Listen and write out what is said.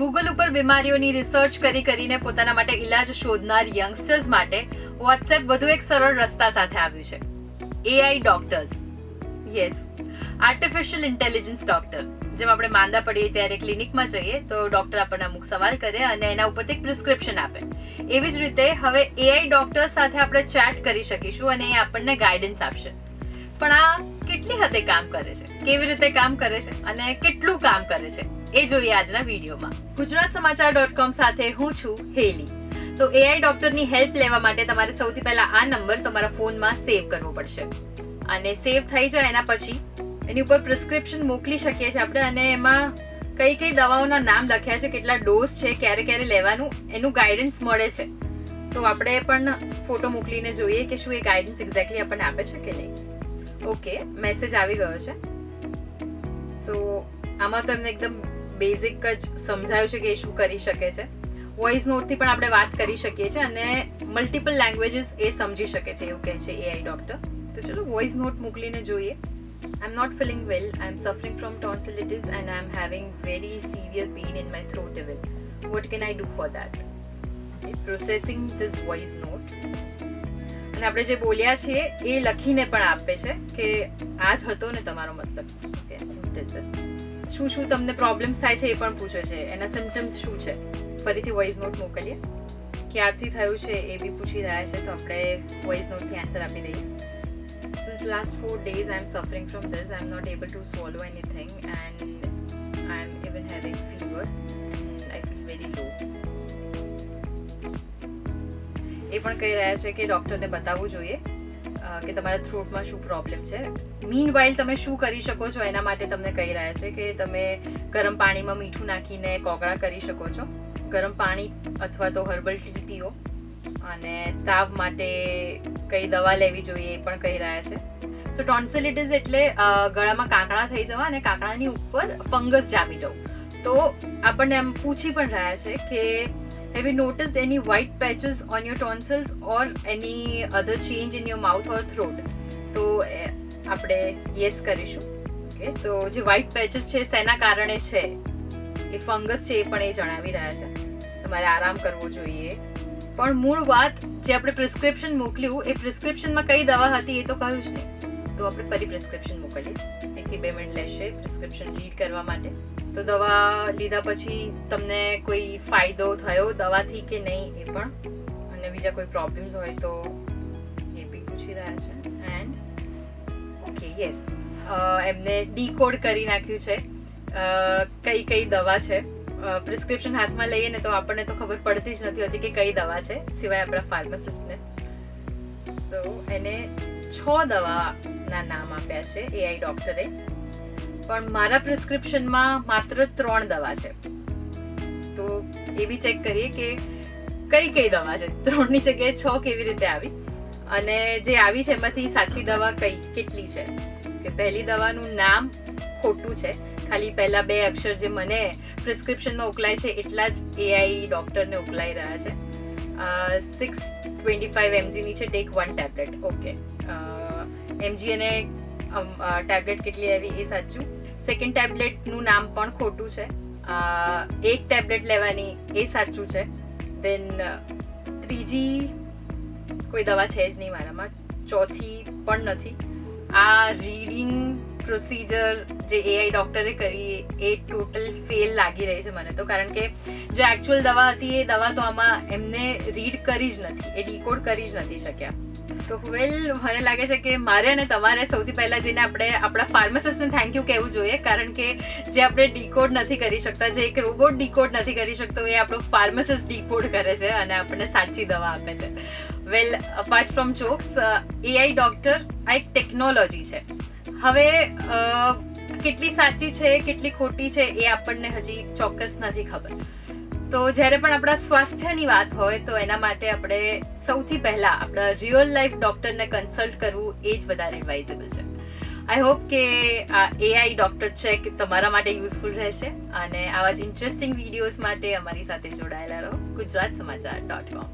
Google ઉપર બીમારીઓની research કરીને પોતાના માટે ઇલાજ શોધનાર યંગસ્ટર્સ માટે વોટ્સએપ વધુ એક સરળ રસ્તા સાથે આવ્યું છે. AI doctors. Yes, artificial intelligence doctor. જેમ આપણે માંદા પડીએ ત્યારે ક્લિનિકમાં જઈએ તો ડોક્ટર આપણને અમુક સવાલ કરે અને એના ઉપરથી એક પ્રિસ્ક્રિપ્શન આપે. એવી જ રીતે હવે AI ડોક્ટર સાથે આપણે ચેટ કરી શકીશું અને એ આપણને ગાઈડન્સ આપશે. પણ આ કેટલી હદે કામ કરે છે, કેવી રીતે કામ કરે છે અને કેટલું કામ કરે છે એ જોઈએ આજના વિડીયોમાં. gujaratsamachar.com સાથે હું છું હેલી. તો AI ડોક્ટરની હેલ્પ લેવા માટે તમારે સૌથી પહેલા આ નંબર તમારા ફોનમાં સેવ કરવો પડશે અને સેવ થઈ જાય એના પછી એની ઉપર પ્રિસ્ક્રિપ્શન મોકલી શકીએ છીએ આપણે અને એમાં કઈ કઈ દવાઓના નામ લખ્યા છે, કેટલા ડોઝ છે, ક્યારે ક્યારે લેવાનું એનું ગાઈડન્સ મળે છે. તો આપણે પણ ફોટો મોકલીને જોઈએ કે શું એ ગાઈડન્સ એક્ઝેક્ટલી આપણને આપે છે કે નહીં. ઓકે, મેસેજ આવી ગયો છે. સો આમાં તો એમને એકદમ બેઝિક જ સમજાયું છે કે એ શું કરી શકે છે. વોઇસ નોટથી પણ આપણે વાત કરી શકીએ છીએ અને મલ્ટિપલ લેંગ્વેજીસ એ સમજી શકે છે એવું કહે છે AI ડોક્ટર. તો ચલો વોઇસ નોટ મોકલીને જોઈએ. I'm not feeling well. I'm suffering from tonsillitis and I'm having very severe pain in my throat even. What can I do for that? Okay, processing this voice note. અને આપણે જે બોલ્યા છીએ એ લખીને પણ આપે છે કે આ જ હતો ને તમારો મતલબ. ઓકે, શું તમને પ્રોબ્લેમ્સ થાય છે એ પણ પૂછે છે, એના સિમ્પટમ્સ શું છે. ફરીથી વોઇસ નોટ મોકલીએ. ક્યારથી થયું છે એ બી પૂછી રહ્યા છે તો આપણે વોઇસ નોટથી આન્સર આપી દઈએ. Since last 4 days I'm suffering from this. I'm not able to swallow anything and I'm even having fever and I feel very low. એ પણ કહી રહ્યા છે કે ડોક્ટરને બતાવવું જોઈએ કે તમારા થ્રોટમાં શું પ્રોબ્લેમ છે. મીનવાઇલ તમે શું કરી શકો છો એના માટે તમને કહી રહ્યા છે કે તમે ગરમ પાણીમાં મીઠું નાખીને કોગળા કરી શકો છો. ગરમ પાણી અથવા તો હર્બલ ટી પીઓ અને તાવ માટે કઈ દવા લેવી જોઈએ એ પણ કહી રહ્યા છે. સો ટોન્સિલિટિસ એટલે ગળામાં કાંકરા થઈ જવા અને કાંકરાની ઉપર ફંગસ જામી જવું. તો આપણને એમ પૂછી પણ રહ્યા છે કે have you noticed any white patches on your tonsils or any other change in your mouth or throat. તો આપણે યસ કરીશું. ઓકે, તો જે વ્હાઇટ પેચીસ છે શેના કારણે છે, એ ફંગસ છે એ પણ એ જણાવી રહ્યા છે. તમારે આરામ કરવો જોઈએ. પણ મૂળ વાત જે આપણે પ્રિસ્ક્રિપ્શન મોકલ્યું એ પ્રિસ્ક્રિપ્શનમાં કઈ દવા હતી એ તો કહ્યું જ નહીં. તો આપણે ફરી પ્રિસ્ક્રિપ્શન મોકલીએ. 1-2 મિનિટ લેશે પ્રિસ્ક્રિપ્શન રીડ કરવા માટે. તો દવા લીધા પછી તમને કોઈ ફાયદો થયો દવાથી કે નહીં એ પણ, અને બીજા કોઈ પ્રોબ્લેમ્સ હોય તો એ બી પૂછી રહ્યા છે. એન્ડ ઓકે, યસ, એમને ડીકોડ કરી નાખ્યું છે કઈ દવા છે. પ્રિસ્ક્રિપ્શન હાથમાં લઈએ ને તો આપણને તો ખબર પડતી જ નથી હોતી કે કઈ દવા છે, સિવાય આપણા ફાર્માસિસ્ટને. તો એને 6 દવાના નામ આપ્યા છે AI ડોક્ટરે. પણ મારા પ્રિસ્ક્રિપ્શનમાં માત્ર 3 દવા છે. તો એ બી ચેક કરીએ કે કઈ દવા છે. 3ની જગ્યાએ 6 કેવી રીતે આવી, અને જે આવી છે એમાંથી સાચી દવા કેટલી છે. કે પહેલી દવાનું નામ ખોટું છે, ખાલી પહેલા 2 અક્ષર જે મને પ્રિસ્ક્રિપ્શનમાં ઉકલાય છે એટલા જ AI ડોક્ટરને ઉકલાઈ રહ્યા છે. 625 mgની છે, ટેક 1 ટેબ્લેટ. ઓકે, mg અને ટેબ્લેટ કેટલી આવી એ સાચું. સેકન્ડ ટેબ્લેટનું નામ પણ ખોટું છે. 1 ટેબ્લેટ લેવાની એ સાચું છે. દેન ત્રીજી કોઈ દવા છે જ નહીં મારામાં. ચોથી પણ નથી. આ રીડિંગ પ્રોસિજર જે AI ડોક્ટરે કરી એ ટોટલ ફેલ લાગી રહી છે મને તો, કારણ કે જે એકચ્યુઅલ દવા હતી એ દવા તો આમાં એમને રીડ કરી જ નથી, એ ડીકોડ કરી જ નથી શક્યા. સો વેલ, મને લાગે છે કે મારે અને તમારે સૌથી પહેલાં જઈને આપણે આપણા ફાર્માસિસ્ટને થેન્ક યુ કહેવું જોઈએ, કારણ કે જે આપણે ડીકોડ નથી કરી શકતા, જે એક રોબોટ ડીકોડ નથી કરી શકતો, એ આપણો ફાર્માસિસ્ટ ડીકોડ કરે છે અને આપણને સાચી દવા આપે છે. Well, apart from jokes, AI doctor આ એક ટેકનોલોજી છે. હવે કેટલી સાચી છે કેટલી ખોટી છે એ આપણને હજી ચોક્કસ નથી ખબર. તો જ્યારે પણ આપણા સ્વાસ્થ્યની વાત હોય તો એના માટે આપણે સૌથી પહેલાં આપણા રિયલ લાઈફ ડૉક્ટરને કન્સલ્ટ કરવું એ જ વધારે એડવાઇઝેબલ છે. આઈ હોપ કે આ AI ડૉક્ટર ચેક તમારા માટે યુઝફુલ રહેશે, અને આવા જ ઇન્ટરેસ્ટિંગ વિડીયોઝ માટે અમારી સાથે જોડાયેલા રહો. gujaratsamachar.com.